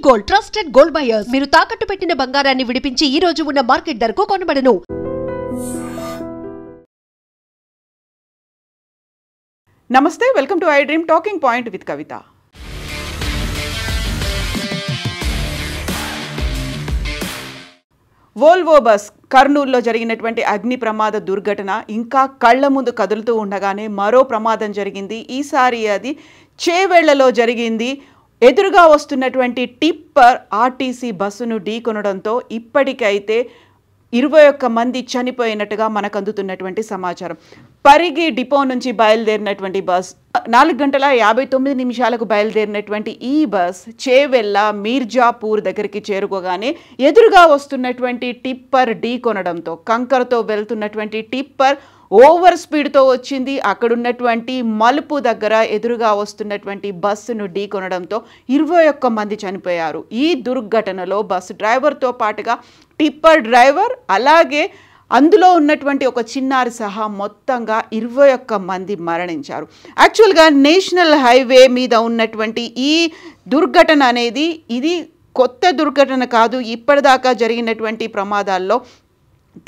Gold trusted gold buyers మీరు తాకట్టు పెట్టిన బంగారాన్ని విడిపించి ఈ రోజు ఉన్న మార్కెట్ ధరకు కొనబడను. నమస్తే, welcome to I dream talking point with Kavitha. Volvo bus కర్నూలులో జరిగినటువంటి అగ్ని ప్రమాద దుర్ఘటన ఇంకా కళ్ల ముందు కదులుతూ ఉండగానే మరో ప్రమాదం జరిగింది. ఈసారి అది చేవెళ్లలో జరిగింది. ఎదురుగా వస్తున్నటువంటి టిప్పర్ ఆర్టీసీ బస్సును ఢీకొనడంతో ఇప్పటికైతే 21 మంది చనిపోయినట్టుగా మనకు అందుతున్నటువంటి సమాచారం. పరిగి డిపో నుంచి బయలుదేరినటువంటి బస్ 4:59 బయలుదేరినటువంటి ఈ బస్ చేవెళ్ళ మీర్జాపూర్ దగ్గరికి చేరుకోగానే ఎదురుగా వస్తున్నటువంటి టిప్పర్ ఢీకొనడంతో కంకరతో వెళ్తున్నటువంటి టిప్పర్ ఓవర్ స్పీడ్తో వచ్చింది. అక్కడున్నటువంటి మలుపు దగ్గర ఎదురుగా వస్తున్నటువంటి బస్సును ఢీకొనడంతో 21 మంది చనిపోయారు. ఈ దుర్ఘటనలో బస్సు డ్రైవర్తో పాటుగా టిప్పర్ డ్రైవర్ అలాగే అందులో ఉన్నటువంటి ఒక చిన్నారి సహా మొత్తంగా 21 మంది మరణించారు. యాక్చువల్గా నేషనల్ హైవే మీద ఉన్నటువంటి ఈ దుర్ఘటన అనేది ఇది కొత్త దుర్ఘటన కాదు. ఇప్పటిదాకా జరిగినటువంటి ప్రమాదాల్లో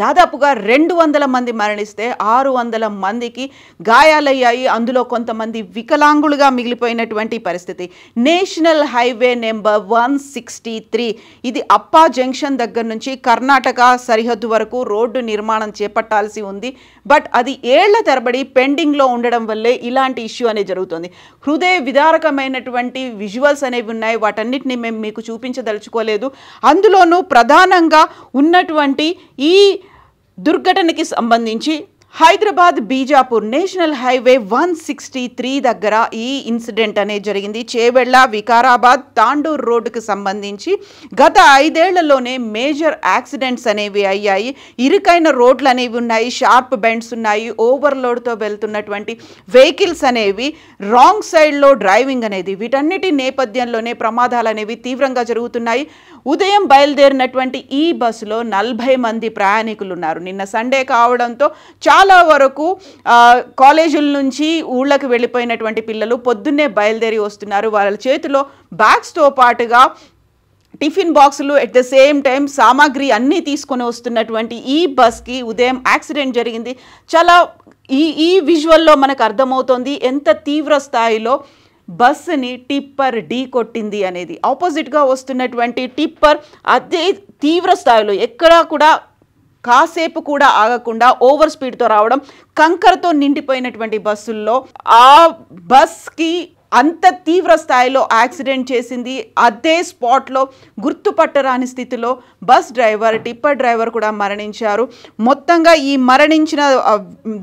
దాదాపుగా 200 మంది మరణిస్తే 600 మందికి గాయాలయ్యాయి. అందులో కొంతమంది వికలాంగులుగా మిగిలిపోయినటువంటి పరిస్థితి. నేషనల్ హైవే నెంబర్ 163 ఇది అప్పా జంక్షన్ దగ్గర నుంచి కర్ణాటక సరిహద్దు వరకు రోడ్డు నిర్మాణం చేపట్టాల్సి ఉంది. బట్ అది ఏళ్ల తరబడి పెండింగ్లో ఉండడం వల్లే ఇలాంటి ఇష్యూ అనేది జరుగుతుంది. హృదయ విదారకమైనటువంటి విజువల్స్ అనేవి ఉన్నాయి. వాటన్నిటిని మేము మీకు చూపించదలుచుకోలేదు. అందులోనూ ప్రధానంగా ఉన్నటువంటి ఈ దుర్ఘటనకి సంబంధించి హైదరాబాద్ బీజాపూర్ నేషనల్ హైవే 163 దగ్గర ఈ ఇన్సిడెంట్ అనేది జరిగింది. చేవెళ్ళ వికారాబాద్ తాండూర్ రోడ్డుకు సంబంధించి గత 5 ఏళ్లలోనే మేజర్ యాక్సిడెంట్స్ అనేవి అయ్యాయి. ఇరుకైన రోడ్లు అనేవి ఉన్నాయి, షార్ప్ బెండ్స్ ఉన్నాయి, ఓవర్లోడ్తో వెళ్తున్నటువంటి వెహికల్స్ అనేవి, రాంగ్ సైడ్లో డ్రైవింగ్ అనేది, వీటన్నిటి నేపథ్యంలోనే ప్రమాదాలు అనేవి తీవ్రంగా జరుగుతున్నాయి. ఉదయం బయలుదేరినటువంటి ఈ బస్సులో 40 మంది ప్రయాణికులు ఉన్నారు. నిన్న సండే కావడంతో చాలా వరకు కాలేజీల నుంచి ఊళ్ళకి వెళ్ళిపోయినటువంటి పిల్లలు పొద్దున్నే బయలుదేరి వస్తున్నారు. వాళ్ళ చేతిలో బ్యాగ్స్తో పాటుగా టిఫిన్ బాక్సులు ఎట్ ద సేమ్ టైం సామాగ్రి అన్నీ తీసుకొని వస్తున్నటువంటి ఈ బస్కి ఉదయం యాక్సిడెంట్ జరిగింది. చాలా ఈ విజువల్లో మనకు అర్థమవుతోంది ఎంత తీవ్ర స్థాయిలో బస్సుని టిప్పర్ ఢీ కొట్టింది అనేది. ఆపోజిట్గా వస్తున్నటువంటి టిప్పర్ అదే తీవ్ర స్థాయిలో ఎక్కడా కూడా కాసేపు కూడా ఆగకుండా ఓవర్ స్పీడ్తో రావడం, కంకరతో నిండిపోయినటువంటి బస్సుల్లో ఆ బస్కి అంత తీవ్ర స్థాయిలో యాక్సిడెంట్ చేసింది. అదే స్పాట్లో గుర్తుపట్టరాని స్థితిలో బస్ డ్రైవర్ టిప్పర్ డ్రైవర్ కూడా మరణించారు. మొత్తంగా ఈ మరణించిన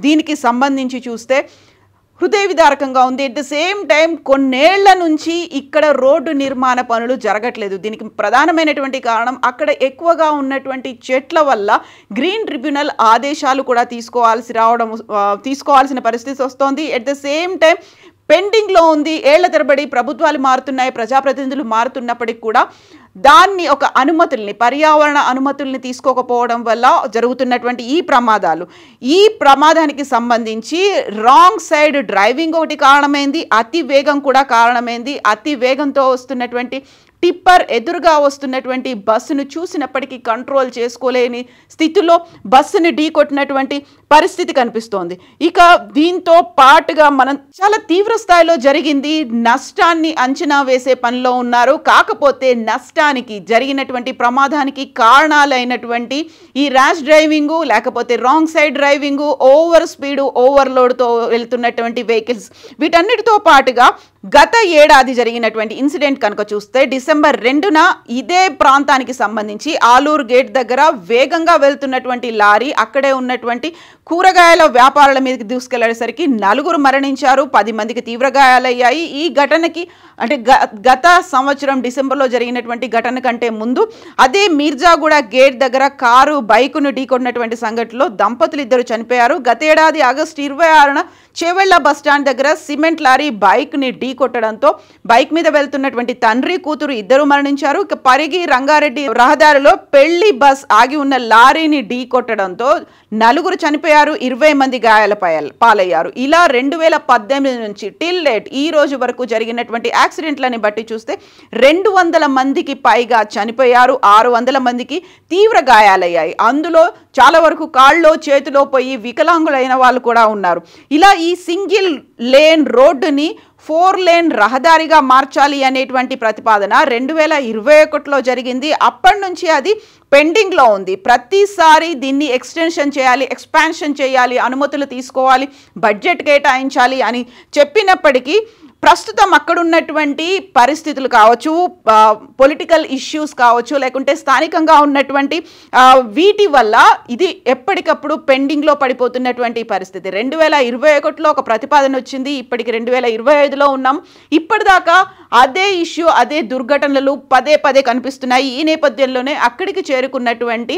దీనికి సంబంధించి చూస్తే హృదయ విదారకంగా ఉంది. ఎట్ ద సేమ్ టైం కొన్నేళ్ల నుంచి ఇక్కడ రోడ్డు నిర్మాణ పనులు జరగట్లేదు. దీనికి ప్రధానమైనటువంటి కారణం అక్కడ ఎక్కువగా ఉన్నటువంటి చెట్ల వల్ల గ్రీన్ ట్రిబ్యునల్ ఆదేశాలు కూడా తీసుకోవాల్సిన పరిస్థితి వస్తోంది. ఎట్ ద సేమ్ టైం పెండింగ్లో ఉంది. ఏళ్ల తరబడి ప్రభుత్వాలు మారుతున్నాయి, ప్రజాప్రతినిధులు మారుతున్నప్పటికీ కూడా దాన్ని ఒక అనుమతుల్ని, పర్యావరణ అనుమతుల్ని తీసుకోకపోవడం వల్ల జరుగుతున్నటువంటి ఈ ప్రమాదానికి సంబంధించి రాంగ్ సైడ్ డ్రైవింగ్ ఒకటి కారణమైంది, అతి వేగం కూడా కారణమైంది. అతి వేగంతో వస్తున్నటువంటి టిప్పర్ ఎదురుగా వస్తున్నటువంటి బస్సును చూసినప్పటికీ కంట్రోల్ చేసుకోలేని స్థితిలో బస్సుని ఢీకొట్టినటువంటి పరిస్థితి కనిపిస్తోంది. ఇక దీంతో పాటుగా మనం చాలా తీవ్ర స్థాయిలో జరిగింది. నష్టాన్ని అంచనా వేసే పనిలో ఉన్నారు. కాకపోతే నష్టానికి జరిగినటువంటి ప్రమాదానికి కారణాలైనటువంటి ఈ ర్యాష్ డ్రైవింగు, లేకపోతే wrong side driving, over speed, ఓవర్లోడ్తో వెళ్తున్నటువంటి వెహికల్స్, వీటన్నిటితో పాటుగా గత ఏడాది జరిగినటువంటి ఇన్సిడెంట్ కనుక చూస్తే డిసెంబర్ 2న ఇదే ప్రాంతానికి సంబంధించి ఆలూరు గేట్ దగ్గర వేగంగా వెళ్తున్నటువంటి లారీ అక్కడే ఉన్నటువంటి కూరగాయల వ్యాపారాల మీదకి దూసుకెళ్లేసరికి 4 మరణించారు, 10 మందికి తీవ్ర గాయాలయ్యాయి. ఈ ఘటనకి అంటే గత సంవత్సరం డిసెంబర్లో జరిగినటువంటి ఘటన కంటే ముందు అదే మీర్జాగూడ గేట్ దగ్గర కారు బైకును ఢీకొన్నటువంటి సంఘటనలో దంపతులు 2 చనిపోయారు. గత ఏడాది ఆగస్టు 26న చేవెళ్ల బస్టాండ్ దగ్గర సిమెంట్ లారీ బైక్ని ఢీ కొట్టడంతో బైక్ మీద వెళ్తున్నటువంటి తండ్రి కూతురు ఇద్దరు మరణించారు. ఇక పరిగి రంగారెడ్డి రహదారిలో పెళ్లి బస్ ఆగి ఉన్న లారీని ఢీ కొట్టడంతో 4 చనిపోయారు, 20 మంది గాయాల పాలయ్యారు. ఇలా 2018 నుంచి టిల్ డేట్ ఈ రోజు వరకు జరిగినటువంటి యాక్సిడెంట్లని బట్టి చూస్తే 200 మందికి పైగా చనిపోయారు, 600 మందికి తీవ్ర గాయాలయ్యాయి. అందులో చాలా వరకు కాళ్ళలో చేతిలో పోయి వికలాంగులైన వాళ్ళు కూడా ఉన్నారు. ఇలా ఈ సింగిల్ లేన్ రోడ్డుని 4 లేన్ రహదారిగా మార్చాలి అనేటువంటి ప్రతిపాదన 2021లో జరిగింది. అప్పటి నుంచి అది పెండింగ్లో ఉంది. ప్రతిసారి దీన్ని ఎక్స్టెన్షన్ చేయాలి, ఎక్స్పాన్షన్ చేయాలి, అనుమతులు తీసుకోవాలి, బడ్జెట్ కేటాయించాలి అని చెప్పినప్పటికీ ప్రస్తుతం అక్కడ ఉన్నటువంటి పరిస్థితులు కావచ్చు, పొలిటికల్ ఇష్యూస్ కావచ్చు, లేకుంటే స్థానికంగా ఉన్నటువంటి వీటి వల్ల ఇది ఎప్పటికప్పుడు పెండింగ్లో పడిపోతున్నటువంటి పరిస్థితి. 2021లో ఒక ప్రతిపాదన వచ్చింది, ఇప్పటికి 2025లో ఉన్నాం. ఇప్పటిదాకా అదే ఇష్యూ, అదే దుర్ఘటనలు పదే పదే కనిపిస్తున్నాయి. ఈ నేపథ్యంలోనే అక్కడికి చేరుకున్నటువంటి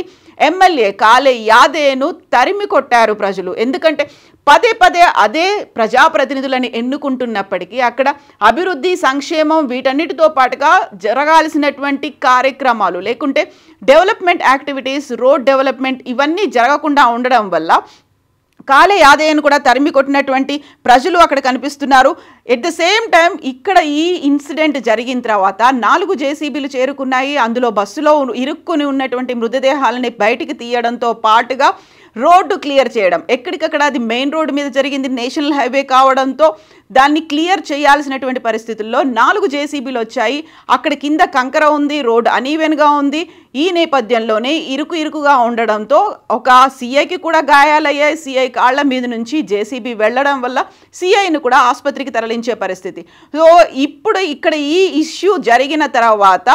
ఎమ్మెల్యే కాళే యాదేను తరిమి కొట్టారు ప్రజలు. ఎందుకంటే పదే పదే అదే ప్రజాప్రతినిధులను ఎన్నుకుంటున్నప్పటికీ అక్కడ అభివృద్ధి, సంక్షేమం వీటన్నిటితో పాటుగా జరగాల్సినటువంటి కార్యక్రమాలు లేకుంటే డెవలప్మెంట్ యాక్టివిటీస్, రోడ్ డెవలప్మెంట్ ఇవన్నీ జరగకుండా ఉండడం వల్ల కాళే యాదయ్యను కూడా తరిమి కొట్టినటువంటి ప్రజలు అక్కడ కనిపిస్తున్నారు. ఎట్ ద సేమ్ టైం ఇక్కడ ఈ ఇన్సిడెంట్ జరిగిన తర్వాత 4 జేసీబీలు చేరుకున్నాయి. అందులో బస్సులో ఇరుక్కుని ఉన్నటువంటి మృతదేహాలని బయటికి తీయడంతో పాటుగా రోడ్డు క్లియర్ చేయడం, ఎక్కడికక్కడ అది మెయిన్ రోడ్డు మీద జరిగింది, నేషనల్ హైవే కావడంతో దాన్ని క్లియర్ చేయాల్సినటువంటి పరిస్థితుల్లో 4 జేసీబీలు వచ్చాయి. అక్కడ కింద కంకర ఉంది, రోడ్డు అనీవెన్గా ఉంది. ఈ నేపథ్యంలోనే ఇరుకుగా ఉండడంతో ఒక సిఐకి కూడా గాయాలయ్యాయి. సిఐ కాళ్ల మీద నుంచి జేసీబీ వెళ్ళడం వల్ల సిఐని కూడా ఆసుపత్రికి తరలించే పరిస్థితి. సో ఇప్పుడు ఇక్కడ ఈ ఇష్యూ జరిగిన తర్వాత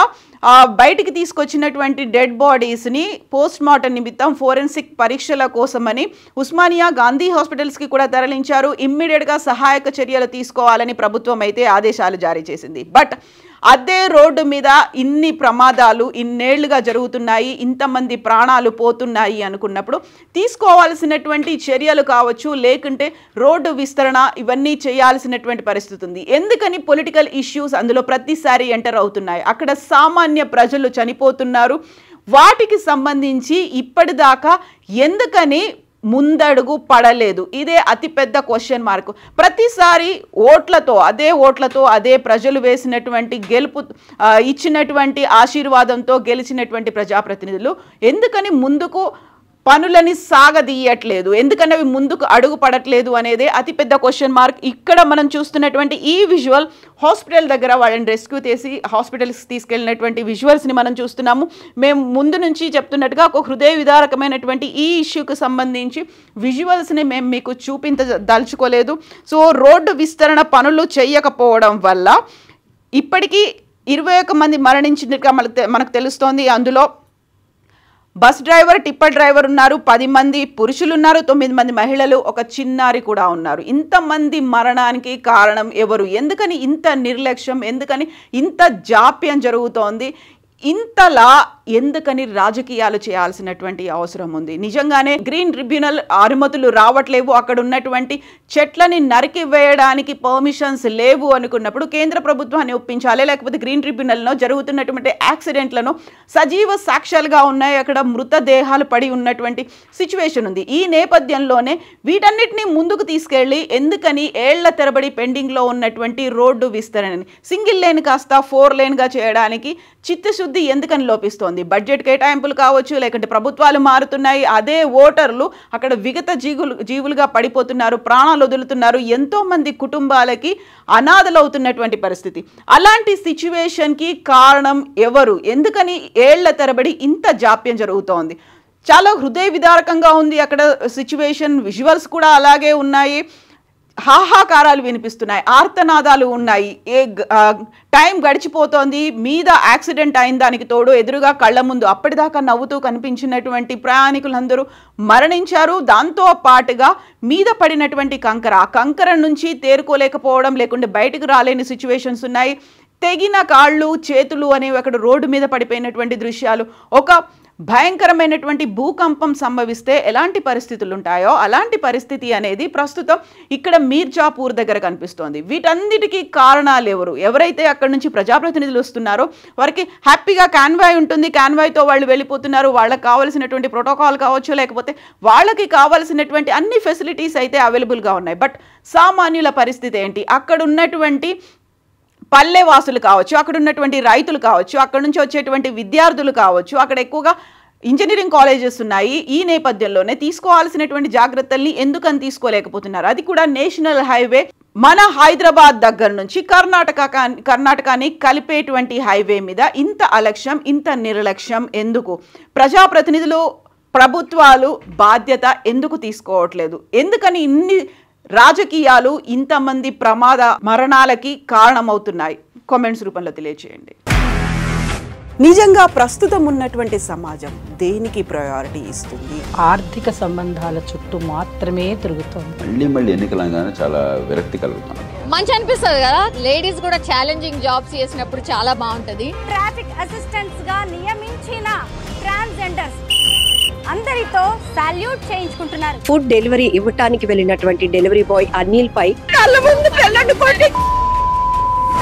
బయటికి తీసుకొచ్చినటువంటి డెడ్ బాడీస్ని పోస్ట్ మార్టం నిమిత్తం ఫోరెన్సిక్ పరీక్షల కోసమని ఉస్మానియా, గాంధీ హాస్పిటల్స్కి కూడా తరలించారు. ఇమ్మీడియట్గా సహాయక చర్యలు తీసుకోవాలని ప్రభుత్వం అయితే ఆదేశాలు జారీ చేసింది. బట్ అదే రోడ్డు మీద ఇన్ని ప్రమాదాలు ఇన్నేళ్లుగా జరుగుతున్నాయి, ఇంతమంది ప్రాణాలు పోతున్నాయి అనుకున్నప్పుడు తీసుకోవాల్సినటువంటి చర్యలు కావచ్చు, లేకుంటే రోడ్డు విస్తరణ ఇవన్నీ చేయాల్సినటువంటి పరిస్థితి ఉంది. ఎందుకని పొలిటికల్ ఇష్యూస్ అందులో ప్రతిసారి ఎంటర్ అవుతున్నాయి. అక్కడ సామాన్య ప్రజలు చనిపోతున్నారు. వాటికి సంబంధించి ఇప్పటిదాకా ఎందుకని ముందడుగు పడలేదు? ఇదే అతిపెద్ద క్వశ్చన్ మార్క్. ప్రతిసారి అదే ఓట్లతో అదే ప్రజలు వేసినటువంటి గెలుపు ఇచ్చినటువంటి ఆశీర్వాదంతో గెలిచినటువంటి ప్రజాప్రతినిధులు ఎందుకని ముందుకు పనులని సాగదీయట్లేదు, ఎందుకని అవి ముందుకు అడుగు పడట్లేదు అనేదే అతిపెద్ద క్వశ్చన్ మార్క్. ఇక్కడ మనం చూస్తున్నటువంటి ఈ విజువల్ హాస్పిటల్ దగ్గర వాళ్ళని రెస్క్యూ చేసి హాస్పిటల్స్కి తీసుకెళ్ళినటువంటి విజువల్స్ని మనం చూస్తున్నాము. మేము ముందు నుంచి చెప్తున్నట్టుగా ఒక హృదయ విదారకమైనటువంటి ఈ ఇష్యూకి సంబంధించి విజువల్స్ని మేము మీకు చూపించదలుచుకోలేదు. సో రోడ్డు విస్తరణ పనులు చేయకపోవడం వల్ల ఇప్పటికీ 21 మంది మరణించినట్టుగా మనకు తెలుస్తోంది. అందులో బస్ డ్రైవర్, టిప్పర్ డ్రైవర్ ఉన్నారు, 10 మంది పురుషులు ఉన్నారు, 9 మంది మహిళలు, ఒక చిన్నారి కూడా ఉన్నారు. ఇంతమంది మరణానికి కారణం ఎవరు? ఎందుకని ఇంత నిర్లక్ష్యం, ఎందుకని ఇంత జాప్యం జరుగుతోంది? ఇంతలా ఎందుకని రాజకీయాలు చేయాల్సినటువంటి అవసరం ఉంది? నిజంగానే గ్రీన్ ట్రిబ్యునల్ అనుమతులు రావట్లేవు, అక్కడ ఉన్నటువంటి చెట్లని నరికి వేయడానికి పర్మిషన్స్ లేవు అనుకున్నప్పుడు కేంద్ర ప్రభుత్వాన్ని ఒప్పించాలి, లేకపోతే గ్రీన్ ట్రిబ్యునల్లో జరుగుతున్నటువంటి యాక్సిడెంట్లను సజీవ సాక్ష్యాలుగా ఉన్నాయి, అక్కడ మృతదేహాలు పడి ఉన్నటువంటి సిచ్యువేషన్ ఉంది. ఈ నేపథ్యంలోనే వీటన్నిటిని ముందుకు తీసుకెళ్ళి ఎందుకని ఏళ్ల తరబడి పెండింగ్లో ఉన్నటువంటి రోడ్డు విస్తరణని సింగిల్ లేన్ కాస్త 4 లేన్గా చేయడానికి చిత్తశుద్ధి ఎందుకని లోపిస్తోంది? బడ్జెట్ కేటాయింపులు కావచ్చు, లేకుంటే ప్రభుత్వాలు మారుతున్నాయి, అదే ఓటర్లు అక్కడ విగత జీవులుగా పడిపోతున్నారు, ప్రాణాలు వదులుతున్నారు, ఎంతో మంది కుటుంబాలకి అనాథలవుతున్నటువంటి పరిస్థితి. అలాంటి సిచ్యువేషన్కి కారణం ఎవరు? ఎందుకని ఏళ్ల తరబడి ఇంత జాప్యం జరుగుతోంది? చాలా హృదయ విదారకంగా ఉంది అక్కడ సిచ్యువేషన్. విజువల్స్ కూడా అలాగే ఉన్నాయి. హాహాకారాలు వినిపిస్తున్నాయి, ఆర్తనాదాలు ఉన్నాయి. టైం గడిచిపోతోంది, మీద యాక్సిడెంట్ అయిన దానికి తోడు ఎదురుగా కళ్ళ ముందు అప్పటిదాకా నవ్వుతూ కనిపించినటువంటి ప్రయాణికులందరూ మరణించారు. దాంతో పాటుగా మీద పడినటువంటి కంకర, ఆ కంకర నుంచి తేరుకోలేకపోవడం, లేకుంటే బయటకు రాలేని సిచ్యువేషన్స్ ఉన్నాయి. తెగిన కాళ్ళు, చేతులు అనేవి అక్కడ రోడ్డు మీద పడిపోయినటువంటి దృశ్యాలు. ఒక భయంకరమైనటువంటి భూకంపం సంభవిస్తే ఎలాంటి పరిస్థితులు ఉంటాయో అలాంటి పరిస్థితి అనేది ప్రస్తుతం ఇక్కడ మీర్జాపూర్ దగ్గర కనిపిస్తోంది. వీటన్నిటికీ కారణాలు ఎవరైతే అక్కడి నుంచి ప్రజాప్రతినిధులు వస్తున్నారో వారికి హ్యాపీగా కాన్వాయ్ ఉంటుంది, కాన్వాయ్తో వాళ్ళు వెళ్ళిపోతున్నారు. వాళ్ళకి కావాల్సినటువంటి ప్రోటోకాల్ కావచ్చు, లేకపోతే వాళ్ళకి కావాల్సినటువంటి అన్ని ఫెసిలిటీస్ అయితే అవైలబుల్గా ఉన్నాయి. బట్ సామాన్యుల పరిస్థితి ఏంటి? అక్కడ ఉన్నటువంటి పల్లెవాసులు కావచ్చు, అక్కడ ఉన్నటువంటి రైతులు కావచ్చు, అక్కడ నుంచి వచ్చేటువంటి విద్యార్థులు కావచ్చు, అక్కడ ఎక్కువగా ఇంజనీరింగ్ కాలేజెస్ ఉన్నాయి. ఈ నేపథ్యంలోనే తీసుకోవాల్సినటువంటి జాగ్రత్తల్ని ఎందుకని తీసుకోలేకపోతున్నారు? అది కూడా నేషనల్ హైవే, మన హైదరాబాద్ దగ్గర నుంచి కర్ణాటకని కలిపేటువంటి హైవే మీద ఇంత అలక్ష్యం, ఇంత నిర్లక్ష్యం ఎందుకు? ప్రజాప్రతినిధులు, ప్రభుత్వాలు బాధ్యత ఎందుకు తీసుకోవట్లేదు? ఎందుకని ఇన్ని రాజకీయాలు ఇంతమంది ప్రమాద మరణాలకి కారణమవుతున్నాయి? కామెంట్స్ రూపంలో తెలియజేయండి. నిజంగా ప్రస్తుతం ఉన్నటువంటి సమాజం దేనికి ప్రయారిటీ ఇస్తుంది? ఆర్థిక సంబంధాల చుట్టూ మాత్రమే తిరుగుతోంది. మళ్ళీ ఎన్నికలంగానే చాలా విరక్తి కలుగుతాను. మంచి అనిపిస్తుంది కదా, లేడీస్ కూడా ఛాలెంజింగ్ జాబ్స్ చేసినప్పుడు చాలా బాగుంటది. ట్రాఫిక్ అసిస్టెంట్స్ గా నియమించిన ట్రాన్స్జెండర్స్ అందరితో సాల్యూట్ చేయించుకుంటున్నారు. ఫుడ్ డెలివరీ ఇవ్వటానికి వెళ్ళినటువంటి డెలివరీ బాయ్ అనిల్ పై కళ్ళ ముందు